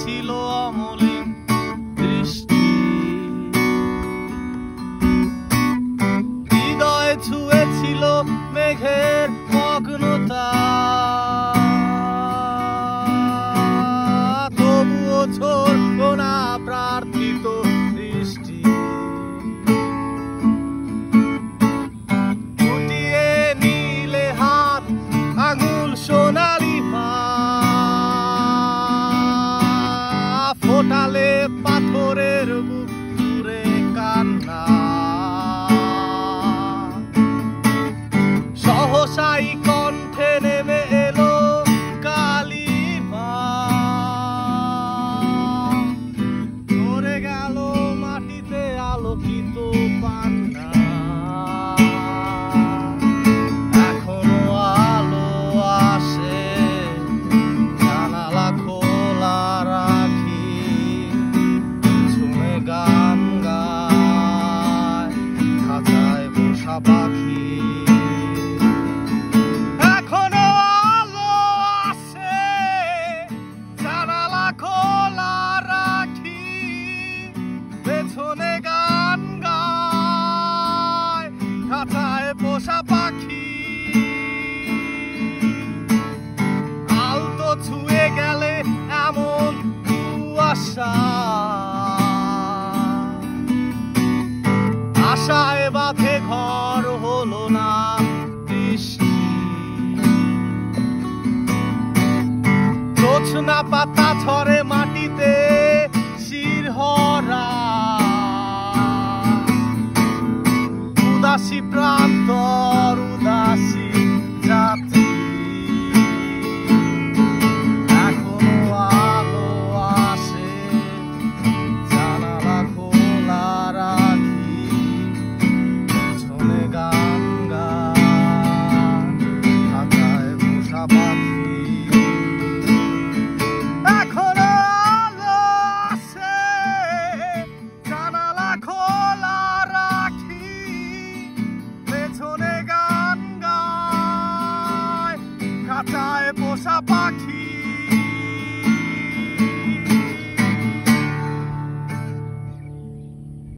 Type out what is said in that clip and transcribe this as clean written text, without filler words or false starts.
ছিল অমলিন দৃষ্টি, হৃদয়ে ছুঁয়েছিল মেঘের মগ্নতা, তবুও ঝরল না প্রার্থিত বৃষ্টি। ফুটিয়ে নিলে হাত আঙুল সোনালি পা, ফোটালে পাথরের বুক জুড়ে কান্না। সহসাই কণ্ঠে নেমে এলো কালিমা, ধরে গেল মাটিতে আলোকিত পান্না। এখনো আলো আসে, জানালা খোলা রাখি, ঝুমে গান গায় খাঁচায় বসা পাখি। এখনো আলো আসে, জানালা খোলা রাখি, পেছনে গান গায় খাঁচায় বসা পাখি। আলতো ছুঁয়ে গেলে এমন কুয়াশা, আশায় বাঁধে ঘর হলো না বৃষ্টি। জোছনা পাতা ঝরে